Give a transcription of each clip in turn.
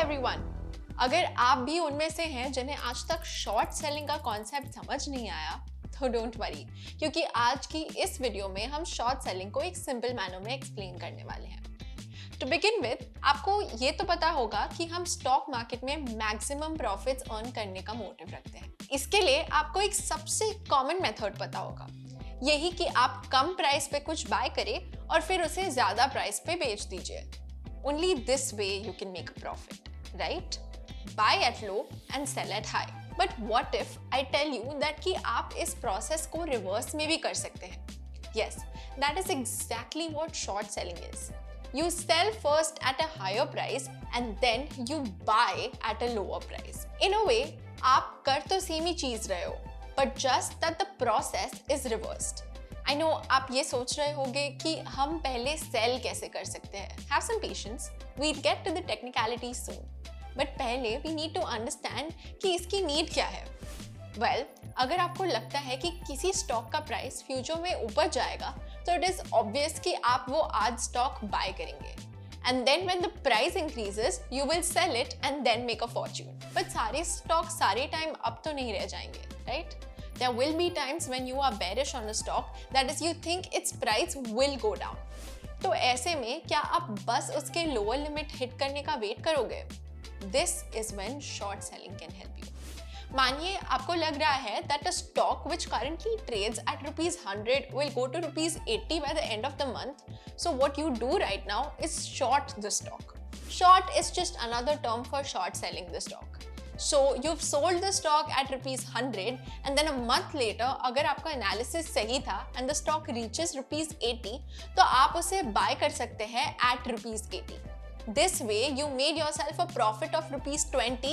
Everyone, अगर आप भी उनमें से हैं जिन्हें आज तक शॉर्ट सेलिंग का कॉन्सेप्ट समझ नहीं आया तो डोंट वरी, क्योंकि आज की इस वीडियो में हम शॉर्ट सेलिंग को एक सिंपल मैनर में एक्सप्लेन करने वाले हैं। टू बिगिन विद, आपको ये तो पता होगा कि हम स्टॉक मार्केट में मैक्सिमम प्रॉफिट्स अर्न करने का मोटिव रखते हैं। इसके लिए आपको एक सबसे कॉमन मेथड पता होगा, यही कि आप कम प्राइस पे कुछ बाय करें और फिर उसे ज्यादा प्राइस पे बेच दीजिए। Only this way you can make a profit, right? Buy at low and sell at high. But what if I tell you that कि आप इस process को reverse में भी कर सकते हैं? Yes, that is exactly what short selling is. You sell first at a higher price and then you buy at a lower price. In a way, आप कर तो सेम ही चीज रहे हो, but just that the process is reversed. I know आप ये सोच रहे होंगे कि हम पहले सेल कैसे कर सकते हैं। Have some patience, we'll get to the technicalities soon. But पहले we need to understand कि इसकी नीड क्या है। Well, अगर आपको लगता है कि किसी स्टॉक का प्राइस फ्यूचर में ऊपर जाएगा, तो it is obvious कि आप वो आज स्टॉक बाय करेंगे। And then when the price increases, you will sell it and then make a fortune. But सारे स्टॉक सारे टाइम अप तो नहीं रह जाएंगे, right? There will be times when you are bearish on a stock, that is you think its price will go down. तो ऐसे में क्या आप बस उसके लोअर लिमिट हिट करने का वेट करोगे? This is when short selling can help you. मानिए आपको लग रहा है that a stock which currently trades at ₹100 will go to ₹80 by the end of the month. So what you do right now is short the stock. Short is just another term for short selling the stock. So you've sold the stock at ₹100 and then a month later अगर आपका analysis सही था and the stock reaches ₹80, तो आप उसे bye कर सकते हैं at ₹80. This way you made yourself a profit of ₹20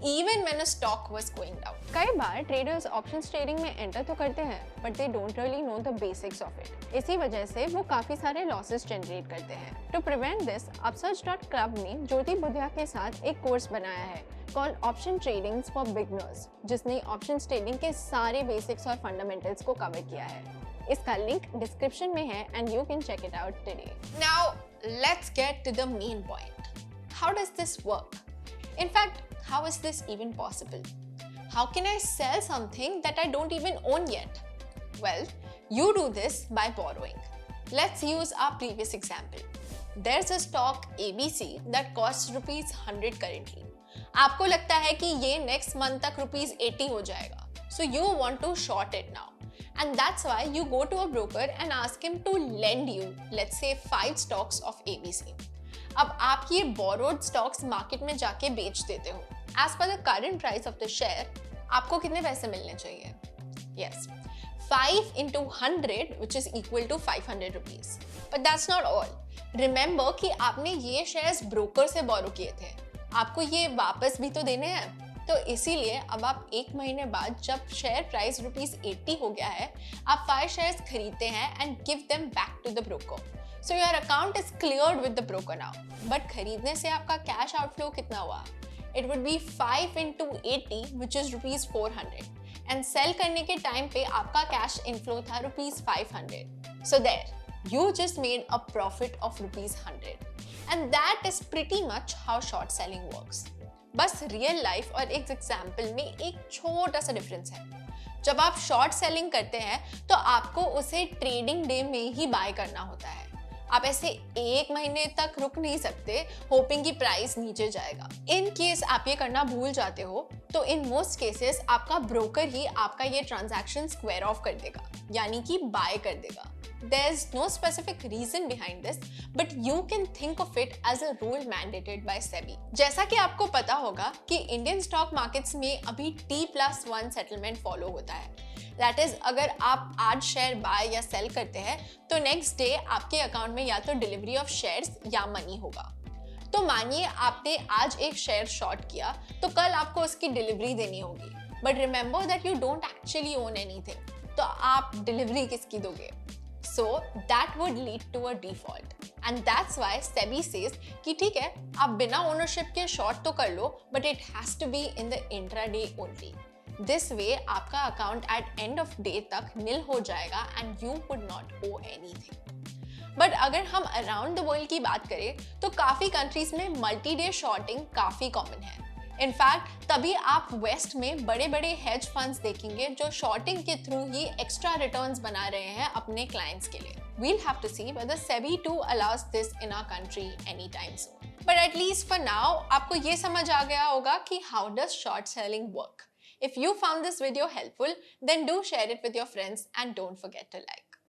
even when a stock was going down. कई बार ट्रेडर्स ऑप्शंस ट्रेडिंग में एंटर तो करते हैं but they don't really know the basics of it. इसी वजह से वो काफी सारे लॉसेस जनरेट करते हैं। To prevent this, Upsurge.club ने ज्योति बुधिया के साथ एक कोर्स बनाया है called Option Tradings for Beginners, जिसने ऑप्शंस ट्रेडिंग के सारे बेसिक्स और फंडामेंटल्स को कवर किया है। इसका लिंक डिस्क्रिप्शन में है and you can check it out today. Now let's get to the main point. How does this work? In fact, how is this even possible? How can I sell something that I don't even own yet? Well, you do this by borrowing. Let's use our previous example. There's a stock ABC that costs ₹100 currently. आपको लगता है कि ये next month तक ₹80 हो जाएगा, so you want to short it now, and that's why you go to a broker and ask him to lend you, let's say 5 stocks of ABC. अब आप ये borrowed stocks मार्केट में जाके बेच देते हो। As per the current price of the share, आपको कितने पैसे मिलने चाहिए? Yes, 5 into 100, which is equal to ₹500. But that's not all. Remember कि आपने ये shares broker से borrow किए थे, आपको ये वापस भी तो देने हैं। तो इसीलिए अब आप एक महीने बाद जब शेयर प्राइस ₹80 हो गया है, आप 5 शेयर्स खरीदते हैं and give them back to the broker. So your account is cleared with the broker now. But खरीदने से आपका कैश आउटफ्लो कितना हुआ? It would be 5 into 80, which is ₹400, and sell करने के टाइम पे आपका कैश इनफ्लो था ₹500. So there you just made a profit of ₹100. And that is pretty much how short selling works. बस रियल लाइफ और एक एग्जाम्पल में एक छोटा सा डिफरेंस है। जब आप शॉर्ट सेलिंग करते हैं तो आपको उसे ट्रेडिंग डे में ही बाय करना होता है। आप ऐसे एक महीने तक रुक नहीं सकते होपिंग कि प्राइस नीचे जाएगा। इन केस आप ये करना भूल जाते हो तो इन मोस्ट केसेस आपका ब्रोकर ही आपका ये ट्रांजैक्शन स्क्वायर ऑफ कर देगा, यानी कि बाय कर देगा। There's no specific reason behind this, but you can think of it as a rule mandated by SEBI. जैसा कि आपको पता होगा कि इंडियन स्टॉक मार्केट्स में अभी T+1 सेटलमेंट फॉलो होता है। That is, अगर आप आज शेयर बाय या सेल करते हैं तो नेक्स्ट डे आपके अकाउंट में या तो डिलीवरी ऑफ शेयर्स या मनी होगा। तो मानिए आपने आज एक शेयर शॉर्ट किया तो कल आपको उसकी डिलीवरी देनी होगी, but remember that you don't actually own anything, तो आप डिलीवरी किसकी दोगे? So that would lead to a default, and that's why SEBI says कि ठीक है आप बिना ओनरशिप के शॉर्ट तो कर लो, but it has to be in the intraday only. This way आपका account at end of day तक नील हो जाएगा and you would not owe anything. But अगर हम अराउंड द वर्ल्ड की बात करें तो काफी कंट्रीज में मल्टी डे शॉर्टिंग काफी कॉमन है। इनफैक्ट तभी आप वेस्ट में बड़े बड़े हेज फंड्स देखेंगे जो शॉर्टिंग के थ्रू ही एक्स्ट्रा रिटर्न्स बना रहे हैं अपने क्लाइंट्स के लिए। We'll have to see whether SEBI too allows this in our country anytime soon. But at least for now, आपको ये समझ आ गया होगा कि how does short selling work. If you found this video helpful, then do share it with your friends and don't forget to like.